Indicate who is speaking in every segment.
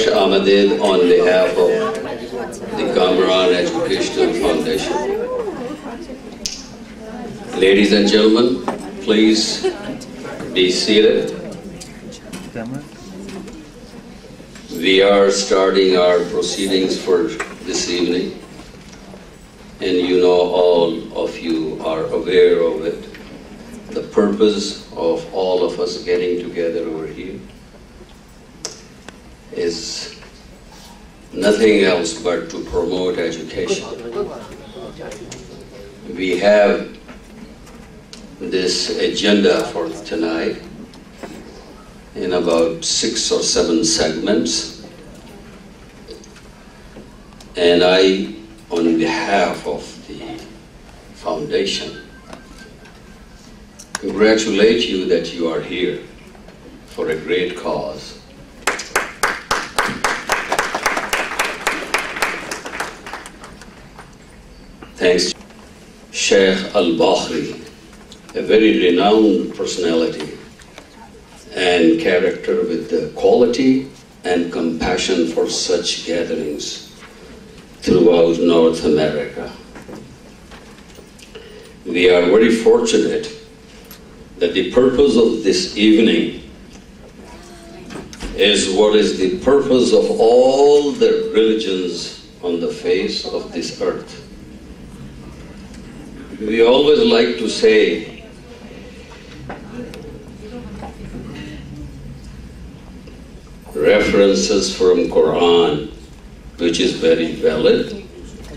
Speaker 1: Ahmedin on behalf of the Kamran Educational Foundation. Ladies and gentlemen, please be seated. We are starting our proceedings for this evening, and you know, all of you are aware of it. The purpose of all of us getting together over here is nothing else but to promote education. We have this agenda for tonight in about 6 or 7 segments, and I, on behalf of the foundation, congratulate you that you are here for a great cause. Thanks to Sheikh Al-Bakhri, a very renowned personality and character with the quality and compassion for such gatherings throughout North America. We are very fortunate that the purpose of this evening is what is the purpose of all the religions on the face of this earth. We always like to say references from Quran, which is very valid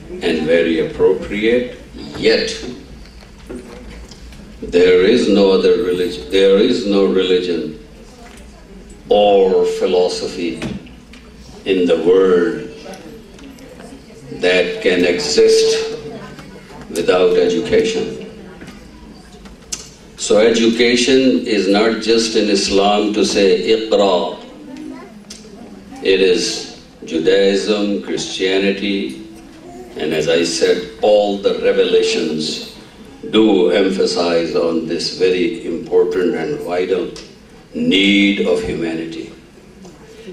Speaker 1: and very appropriate, yet there is no other religion, there is no religion or philosophy in the world that can exist without education. So education is not just in Islam to say Iqra. It is Judaism, Christianity, and as I said, all the revelations do emphasize on this very important and vital need of humanity.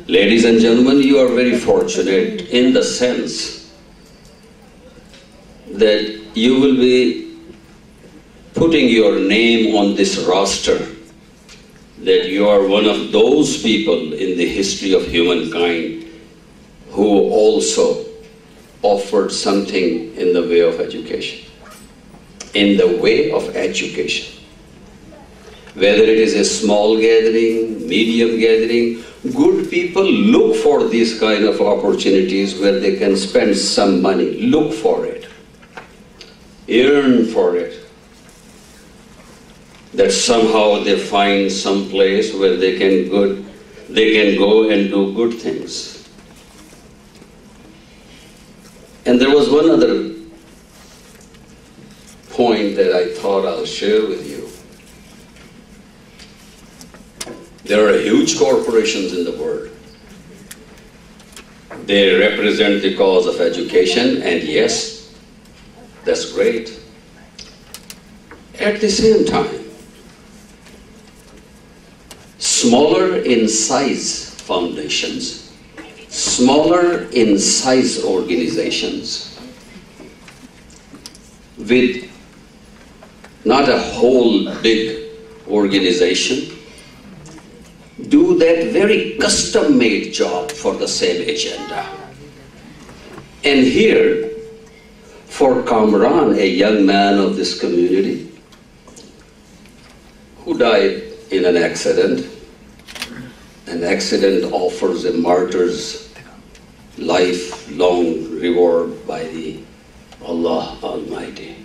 Speaker 1: Ladies and gentlemen, you are very fortunate in the sense that you will be putting your name on this roster, that you are one of those people in the history of humankind who also offered something in the way of education. In the way of education. Whether it is a small gathering, medium gathering, good people look for these kind of opportunities where they can spend some money. Look for it. Yearn for it. That somehow they find some place where they can go and do good things. And there was one other point that I thought I'll share with you. There are huge corporations in the world. They represent the cause of education, and yes, that's great. At the same time, smaller in size foundations, smaller in size organizations, with not a whole big organization, do that very custom-made job for the same agenda. And here, for Kamran, a young man of this community, who died in an accident offers a martyr's lifelong reward by the Allah Almighty.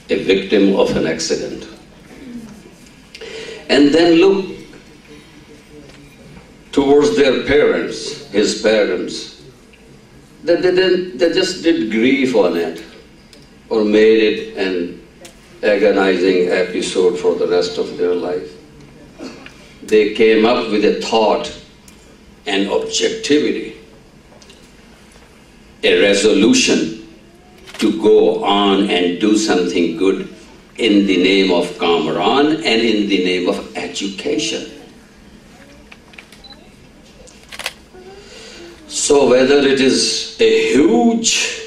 Speaker 1: A victim of an accident. And then look towards their parents, his parents. They just did grief on it or made it an agonizing episode for the rest of their life. They came up with a thought and objectivity, a resolution to go on and do something good in the name of Kamran and in the name of education. So whether it is a huge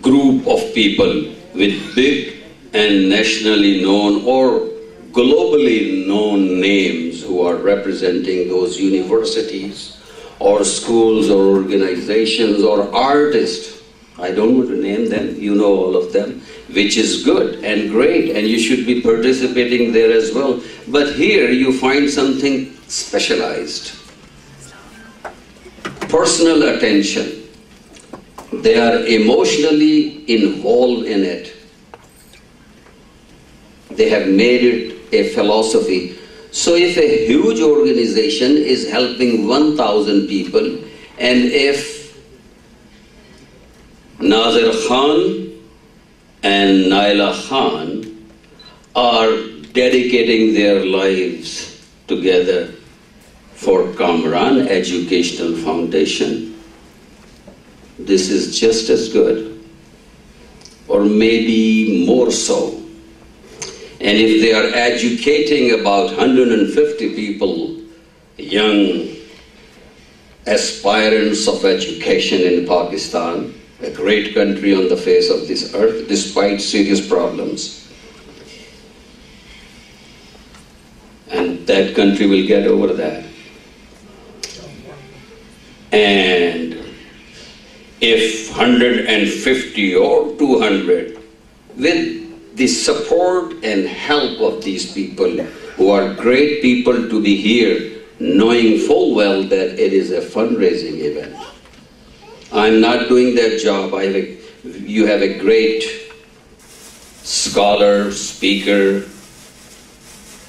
Speaker 1: group of people with big and nationally known or globally known names who are representing those universities or schools or organizations or artists, I don't want to name them, you know all of them, which is good and great, and you should be participating there as well. But here you find something specialized. Personal attention. They are emotionally involved in it. They have made it a philosophy. So if a huge organization is helping 1,000 people, and if Nazir Khan and Naila Khan are dedicating their lives together for Kamran Educational Foundation, this is just as good, or maybe more so. And if they are educating about 150 people, young aspirants of education in Pakistan, a great country on the face of this earth, despite serious problems, and that country will get over that. And if 150 or 200, with the support and help of these people, who are great people to be here, knowing full well that it is a fundraising event. I'm not doing that job. You have a great scholar, speaker,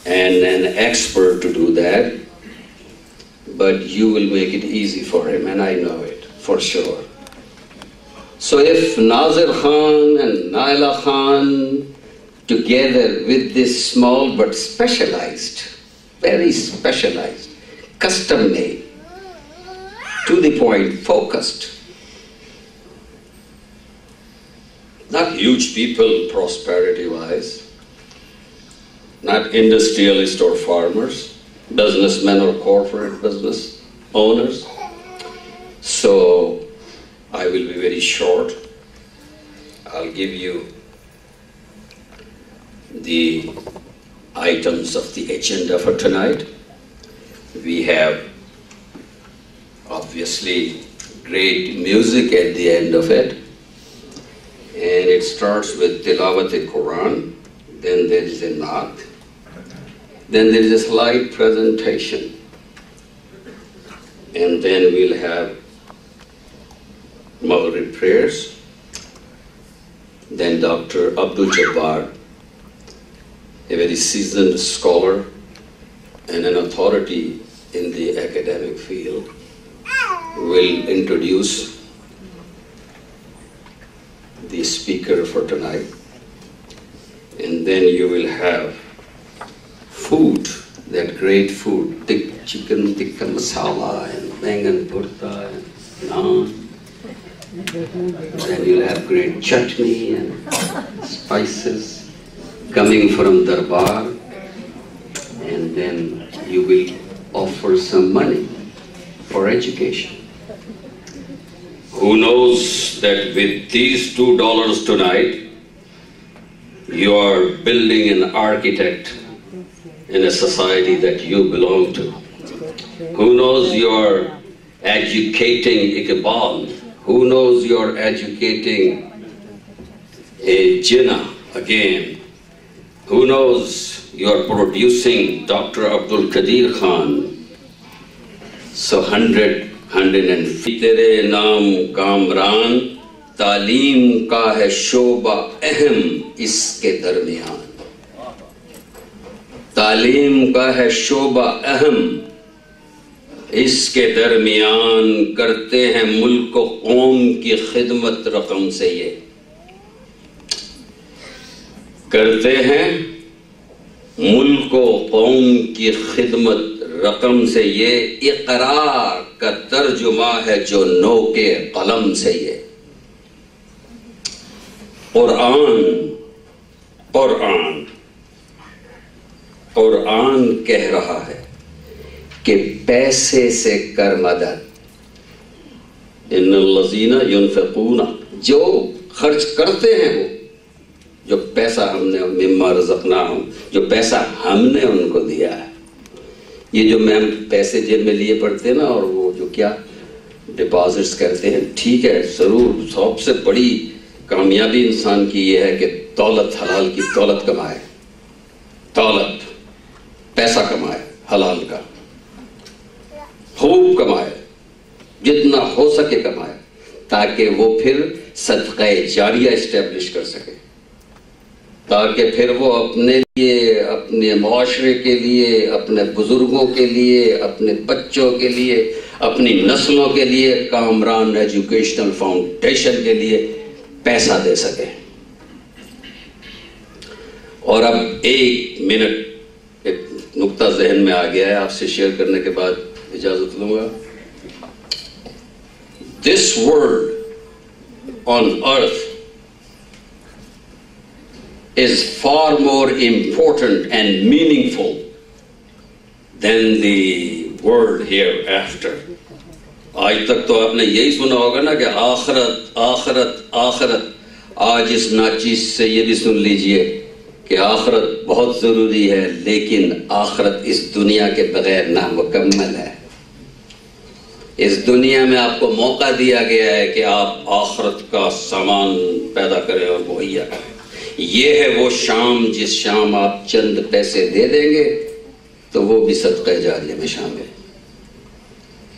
Speaker 1: and an expert to do that, but you will make it easy for him, and I know it for sure. So if Nazir Khan and Naila Khan, together with this small but specialized, very specialized, custom-made, to the point, focused, not huge people prosperity-wise, not industrialists or farmers, businessmen or corporate business owners. So I will be very short. I'll give you the items of the agenda for tonight. We have obviously great music at the end of it, and it starts with Tilawat-e-Quran, then there is a Naat, then there is a slide presentation, and then we'll have Maghrib prayers, then Dr. Abdul Jabbar, a very seasoned scholar and an authority in the academic field, will introduce the speaker for tonight. And then you will have food, that great food, chicken tikka masala and bangan bhurta and naan. Then you'll have great chutney and spices coming from Darbar, and then you will offer some money for education. Who knows that with these $2 tonight, you are building an architect in a society that you belong to. Who knows you are educating Iqbal? Who knows you are educating a Jinnah again? Who knows you are producing Dr. Abdul Qadir Khan? So 150 Tere naam Kamran, तालीम का है शोबा अहम इसके दरमियान, तालीम का है शोबा अहम इसके दरमियान, करते हैं मुल्क को कौम की खिदमत रकम से ये, करते हैं मुल्क को कौम की खिदमत रकम से ये, इकरार का तर्जुमा है जो नो के कलम से ये। कुरान कह रहा है کہ پیسے سے کر مدد. ان الذین ینفقون, جو خرچ کرتے ہیں وہ, جو پیسہ ہم نے مما رزقناہم, جو پیسہ ہم نے ان کو دیا ہے. یہ جو ہم پیسے جیب میں لیے پڑتے ہیں نا, اور وہ جو کیا ڈپازٹس کرتے ہیں, ٹھیک ہے ضرور, سب سے بڑی کامیابی انسان کی یہ ہے کہ دولت, حلال کی دولت کمائے, دولت پیسہ کمائے حلال کا, خوب کمائے, جتنا ہو سکے کمائے, تاکہ وہ پھر صدقہ جاریہ اسٹیبلش کر سکے, تاکہ پھر وہ اپنے لیے, اپنے معاشرے کے لیے, اپنے بزرگوں کے لیے, اپنے بچوں کے لیے, اپنی نسلوں کے لیے کامران ایجوکیشنل فاؤنڈیشن کے لیے پیسہ دے سکے. اور اب 1 منٹ ایک نقطہ ذہن میں آ گیا ہے, آپ سے شیئر کرنے کے بعد اجازت لوں گا. This world on earth is far more important and meaningful than the world hereafter. آج تک تو آپ نے یہی سنا ہوگا نا کہ آخرت آخرت آخرت. آج اس ناچیز سے یہ بھی سن لیجئے کہ آخرت بہت ضروری ہے, لیکن آخرت اس دنیا کے بغیر نامکمل ہے. اس دنیا میں آپ کو موقع دیا گیا ہے کہ آپ آخرت کا سامان پیدا کریں اور مہیا کریں. یہ ہے وہ شام جس شام آپ چند پیسے دے دیں گے تو وہ بھی صدقہ جاریہ میں شامل.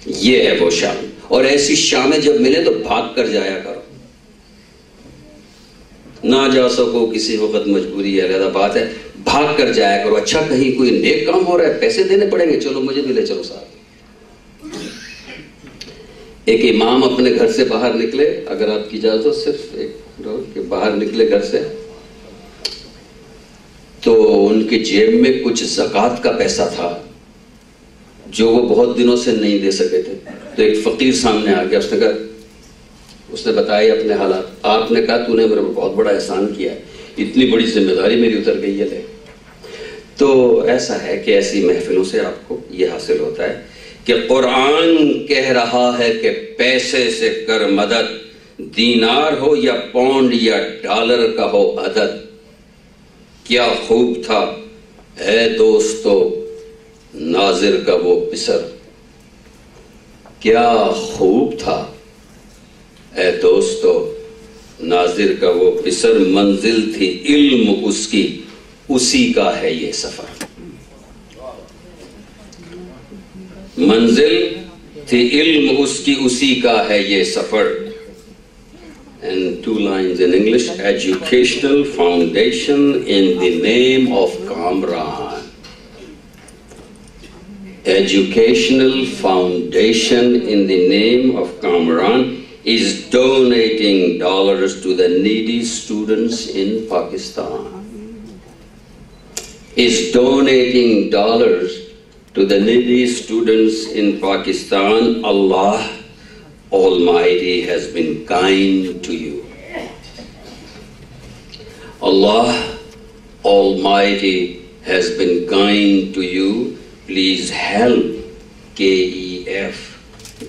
Speaker 1: یہ ہے وہ شام, اور ایسی شامیں جب ملے تو بھاگ کر جایا کرو. نہ جا سکو کسی وقت مجبوری ہے, علیحدہ بات ہے, بھاگ کر جایا کرو. اچھا کہیں کوئی نیک کام ہو رہا ہے, پیسے دینے پڑیں گے, چلو مجھے بھی لے چلو ساتھ. ایک امام اپنے گھر سے باہر نکلے, اگر آپ کی اجازت ہو صرف ایک کہ باہر نکلے گھر سے, تو ان کے جیب میں کچھ زکوٰۃ کا پیسہ تھا جو وہ بہت دنوں سے نہیں دے سکے تھے. تو ایک فقیر سامنے آ گیا, اس نے بتایا اپنے حالات. آپ نے کہا تو نے میرے بہت بڑا احسان کیا ہے, اتنی بڑی ذمہ داری میری اتر گئی ہے, لے. تو ایسا ہے کہ ایسی محفلوں سے آپ کو یہ حاصل ہوتا ہے کہ قرآن کہہ رہا ہے کہ پیسے سے کر مدد, دینار ہو یا پاؤنڈ یا ڈالر کا ہو عدد. کیا خوب تھا اے دوستو ناظر کا وہ پسر, کیا خوب تھا اے دوستو ناظر کا وہ پسر. منزل تھی علم اس کی, اسی کا ہے یہ سفر. منزل تھی علم اس کی, اسی کا ہے یہ سفر. And 2 lines in English. Educational foundation in the name of Kamran. Educational foundation in the name of Kamran is donating dollars to the needy students in Pakistan. Is donating dollars to the needy students in Pakistan. Allah Almighty has been kind to you. Allah Almighty has been kind to you. Please help KEF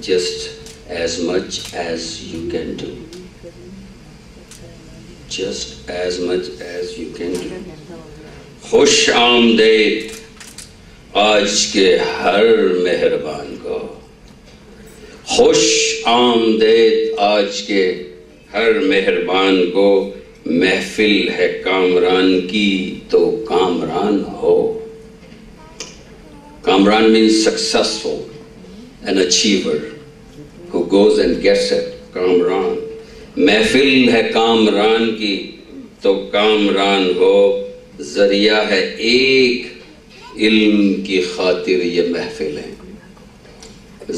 Speaker 1: just as much as you can do. Just as much as you can do. خوش آمدید آج کے ہر مہربان کو. خوش آمدید آج کے ہر مہربان کو. محفل ہے کامران کی تو کامران ہو. Kamran means successful, an achiever who goes and gets it. Kamran. محفل ہے کامران کی تو کامران ہو. ذریعہ ہے ایک علم کی خاطر یہ محفل ہے.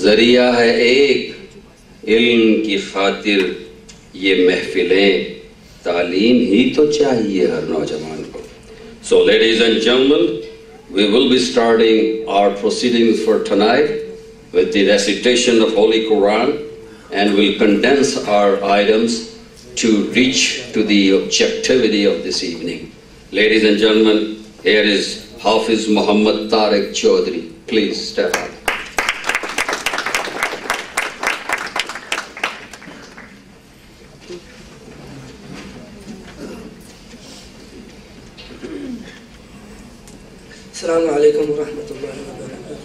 Speaker 1: ذریعہ ہے ایک علم کی خاطر یہ محفلیں. تعلیم ہی تو چاہیے ہر نوجوان کو. So ladies and gentlemen, we will be starting our proceedings for tonight with the recitation of Holy Quran, and we'll condense our items to reach to the objectivity of this evening. Ladies and gentlemen, here is Hafiz Muhammad Tariq Chaudhry. Please step up.
Speaker 2: السلام عليكم ورحمة الله وبركاته.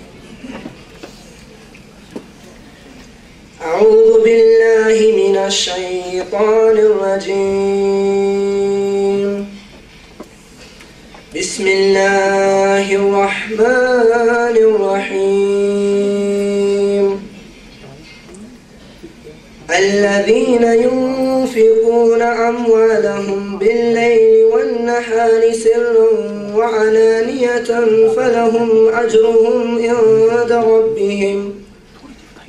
Speaker 2: أعوذ بالله من الشيطان الرجيم. بسم الله الرحمن الرحيم. الذين ينفقون أموالهم بالليل والنهار سرا وعلانية فلهم أجرهم عند ربهم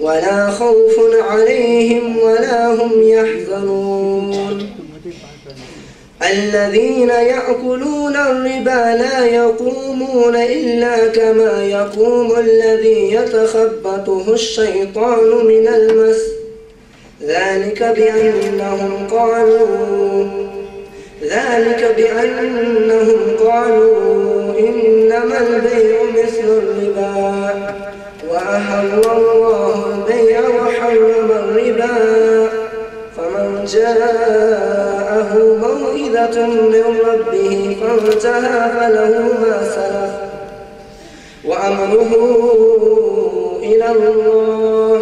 Speaker 2: ولا خوف عليهم ولا هم يحزنون. الذين يأكلون الربا لا يقومون إلا كما يقوم الذي يتخبطه الشيطان من المس ذلك بأنهم قالوا إنما البيع مثل الربا وأحل الله البيع وحرم الربا فمن جاءه موعظة من ربه فانتهى فله ما سلف وأمره إلى الله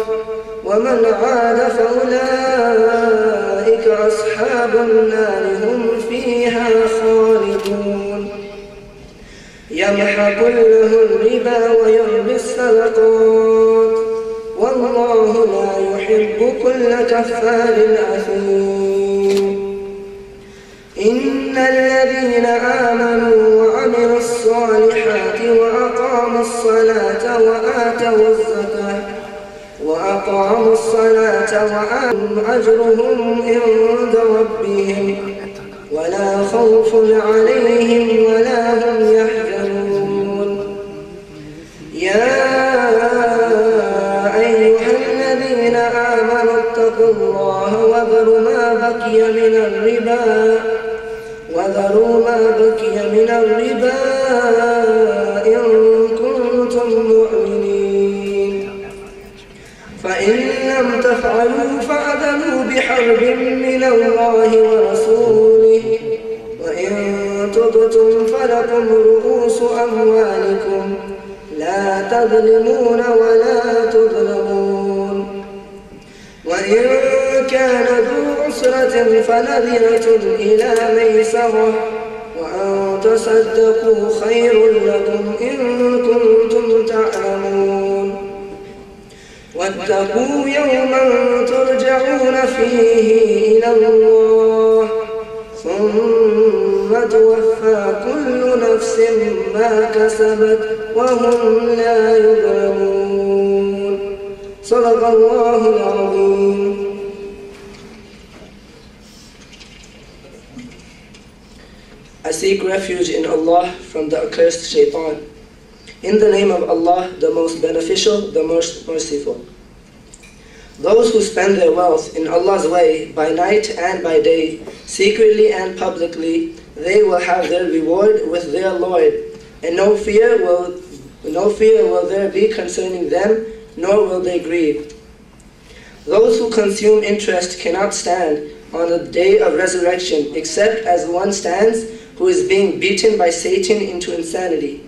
Speaker 2: ومن عاد فأولئك أصحاب النار هم فيها خالدون. يمحق الله الربا ويربي الصدقات والله لا يحب كل كفار أثيم. إن الذين آمنوا وعملوا الصالحات وأقاموا الصلاة وآتوا أجرهم عند ربهم ولا خوف عليهم ولا هم يحزنون. يا أيها الذين آمنوا اتقوا الله وذروا ما بقي من الربا إن كنتم مؤمنين فإن لم تفعلوا فأذنوا بحرب من الله ورسوله وإن تبتم فلكم رؤوس أموالكم لا تظلمون ولا تظلمون. وإن كان ذو عسرة فنذرة إلى ميسرة وأن تصدقوا خير لكم إن كنتم تعلمون. واتقوا يوما ترجعون فيه إلى الله ثم توفى كل نفس ما كسبت وهم لا يظلمون. صدق الله العظيم. I seek refuge in Allah from the accursed shaitan. In the name of Allah, the most beneficial, the most merciful. Those who spend their wealth in Allah's way by night and by day, secretly and publicly, they will have their reward with their Lord, and no fear will there be concerning them, nor will they grieve. Those who consume interest cannot stand on the day of resurrection, except as one stands who is being beaten by Satan into insanity.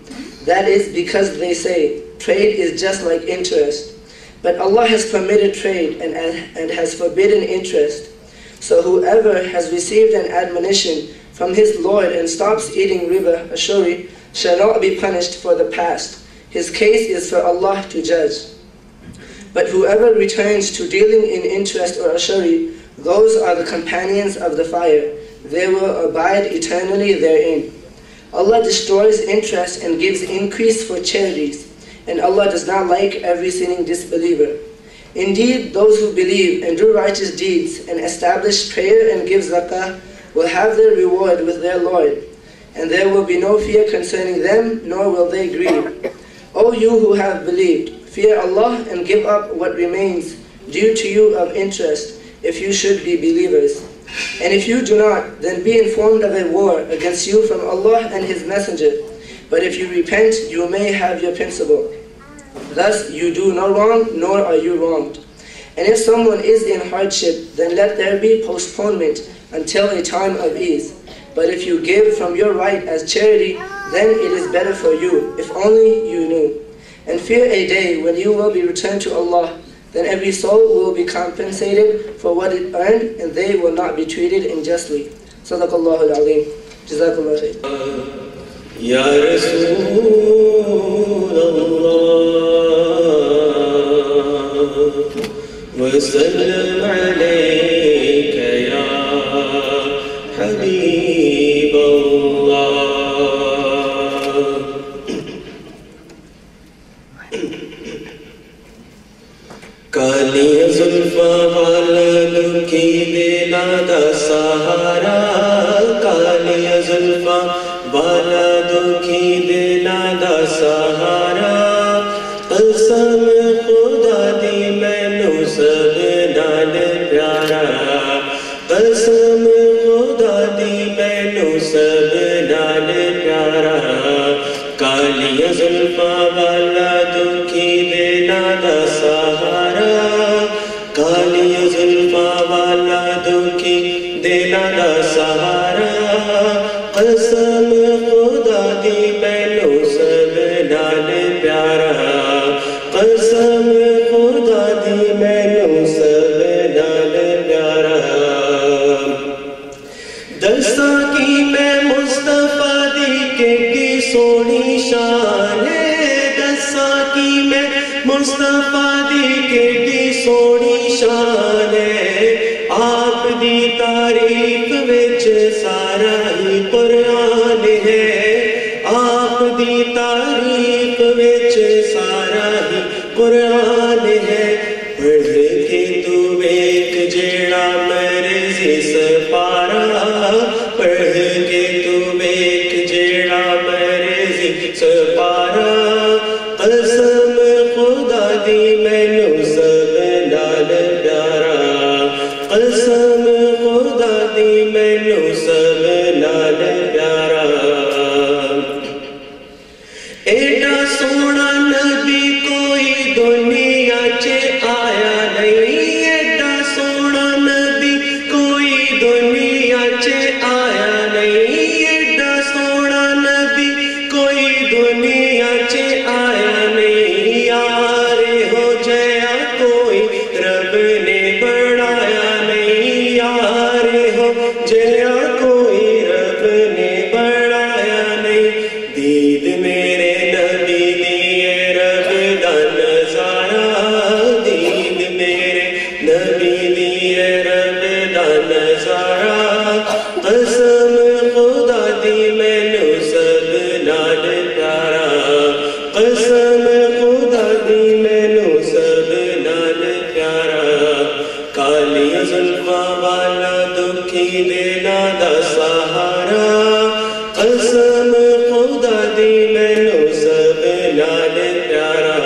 Speaker 2: That is because they say, trade is just like interest. But Allah has permitted trade and has forbidden interest. So whoever has received an admonition from his Lord and stops eating riba, ashuri, shall not be punished for the past. His case is for Allah to judge. But whoever returns to dealing in interest or ashuri, those are the companions of the fire. They will abide eternally therein. Allah destroys interest and gives increase for charities, and Allah does not like every sinning disbeliever. Indeed, those who believe and do righteous deeds and establish prayer and give zakah will have their reward with their Lord, and there will be no fear concerning them, nor will they grieve. O you who have believed, fear Allah and give up what remains due to you of interest, if you should be believers. And if you do not, then be informed of a war against you from Allah and His Messenger. But if you repent, you may have your principle. Thus you do no wrong, nor are you wronged. And if someone is in hardship, then let there be postponement until a time of ease. But if you give from your right as charity, then it is better for you, if only you knew. And fear a day when you will be returned to Allah, then every soul will be compensated for what it earned, and they will not be treated unjustly. Sadaqallahu al-Azim. Jazakallah khair.
Speaker 3: Ya Rasulullah wa sallam alayka ya Habiballah. کالیاں زلفاں والا لکی دلا دا سہارا، کالیاں زلفاں والا دکھی دلا دا سہارا، قسم خدا دی مینوں سب نال پیارا، قسم خدا دی مینوں سب نال پیارا، کالیاں زلفاں والا دکھی دلا دا سہارا، کالیاں زلفاں والا دکھی دلا دا سہارا، قسم خدا دی مینوں سب نال پیارا، قسم خدا دی مینوں سب نال پیارا، دساں کی میں مصطفیٰ دی کیڑی سونی شان ہے، دساں کی میں مصطفیٰ دی کیڑی سونی شان ہے، آپ دی تعریف وچ سارا ہی قرآن ہے، آپ دی تعریف وچ سارا ہی قرآن ہے، پڑھ کے تو ویکھ جیڑا مرضی سپارا، پڑھ کے تو ویکھ جیڑا مرضی سپارا، قسم خدا دی مینوں سب نال پیارا، قسم خدا دی مینوں سب نال پیارا، ایڈا سونا نبی کوئی دنیا چ آیا نہیں، ایڈا سونا نبی کوئی دنیا چ آیا نہیں، ایڈا سونا نبی کوئی دنیا چ آیا نہیں، یار ہو جیا کوئی رب نے بڑھایا نہیں، یار ہو جیا کوئی رب نے بڑھایا نہیں، دید میرے نبی دیے رب دا نظارہ، دید میرے نبی دیے رب دا نظارہ، قسم خدا دی مینوں سب نال پیارا، قسم خدا دی مینوں سب نال پیارا، کالیاں زلفاں والا دکھی دلا دا سہارا، قسم خدا دی مینوں سب نال پیارا،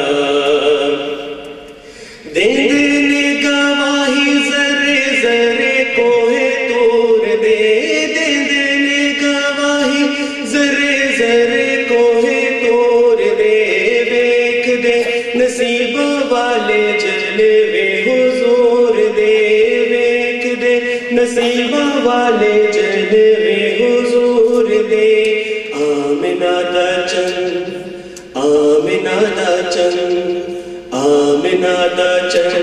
Speaker 3: دیندے نے گواہی ذرے ذرے کوہ طور دے، دیندے نے گواہی ذرے ذرے کوہ طور دے، ویکھ دے نصیب والے جلوے حضور دے، ویکھ دے نصیب والے جلوے حضور دے، آمنہ دا چن، آمنہ دا چن، آمنہ دا چن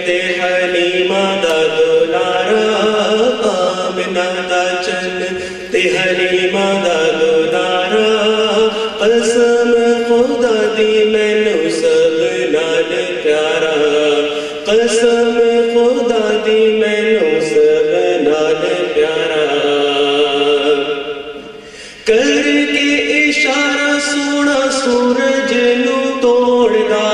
Speaker 3: تے حلیمہ دا دولارا، آمنہ دا چن تے حلیمہ دا دولارا، قسم خدا دی مینوں سب نال پیارا، قسم خدا دی مینوں سب نال پیارا، کر کے اشارہ سونا سورج نو توڑدا،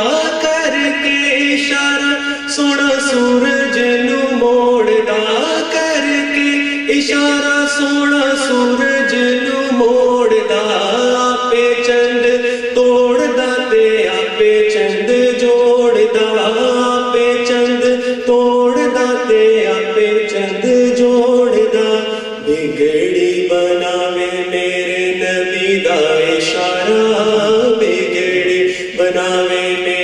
Speaker 3: کر کے اشارہ سونا سورج نو موڑدا، کر کے اشارہ سونا سورج نو موڑدا، آپے چند توڑدا تے آپے چند جوڑدا، آپے چند توڑدا تے آپے چند جوڑدا، بگڑی بناوے میرے نبی دا اشارہ، بگڑی بناوے میرے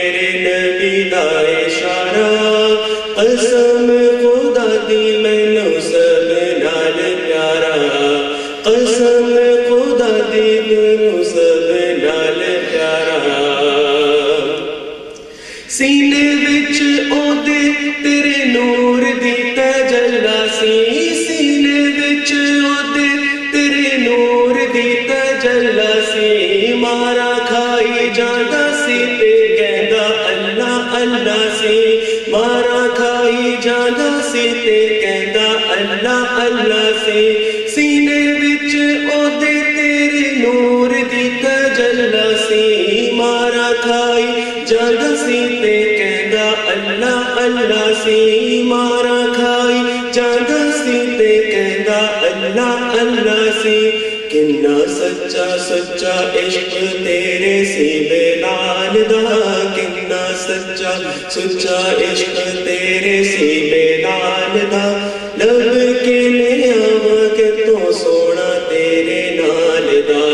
Speaker 3: تیرے نور دی تجلا سی سینے وچ اودے تیرے نور دی تجلا سی مارا کھائی جاندا سی تے کہندا اللہ اللہ سی مارا کھائی جاندا سی تے کہندا اللہ اللہ سی سینے وچ اودے تیرے نور دی تجلا سی مارا کھائی جاندا سی تے کہندا اللہ اللہ سی مارا کھائی جاندا سی تے کہندا اللہ اللہ سی کنا سچا سچا عشق تیرے سی بلال دا کنا سچا سچا عشق تیرے سی بلال دا لب کے لے آواں کہ تو سونا تیرے نال دا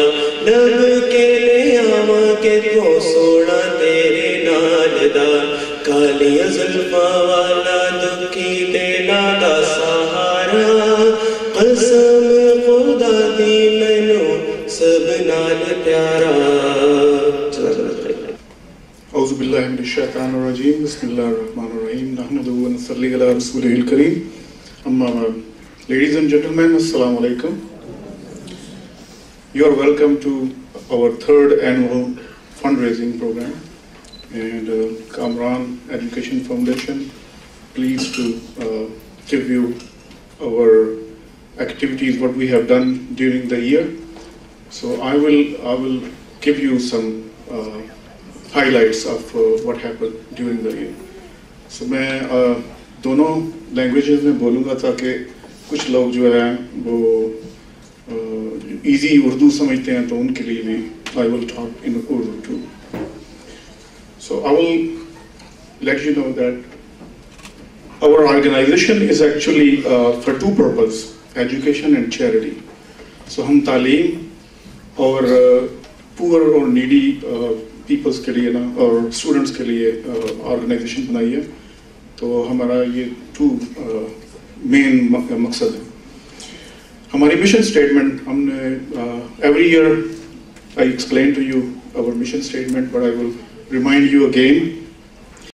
Speaker 3: لب کے لے آواں کہ تو سونا تیرے نال دا کالیاں زلفاں والا دکھی دینا دا سہارا قسم خدا دی مینوں سب نال پیارا
Speaker 4: اعوذ باللہ من الشیطان الرجیم بسم اللہ الرحمن الرحیم نحمدہ و نصلی علی رسولہ الکریم اما بعد. Ladies and gentlemen, assalamu alaikum. You are welcome to our third annual fundraising program, and Kamran Education Foundation pleased to give you our activities, what we have done during the year. So I will give you some highlights of what happened during the year. So میں دونوں languages میں بولوں گا تاکہ کچھ لوگ جو ہیں وہ ایزی اردو سمجھتے ہیں تو ان کے لیے بھی I will talk in Urdu too. So I will let you know that our organization is actually for two purposes, education and charity. So ہم تعلیم اور پور اور نیڈی پیپلز کے لیے نا اور اسٹوڈنٹس کے لیے آرگنائزیشن بنائی ہے. تو ہمارا یہ ٹو مین مقصد ہے. ہماری مشن اسٹیٹمنٹ ہم نے every year I explain to you our mission statement, but I will remind you again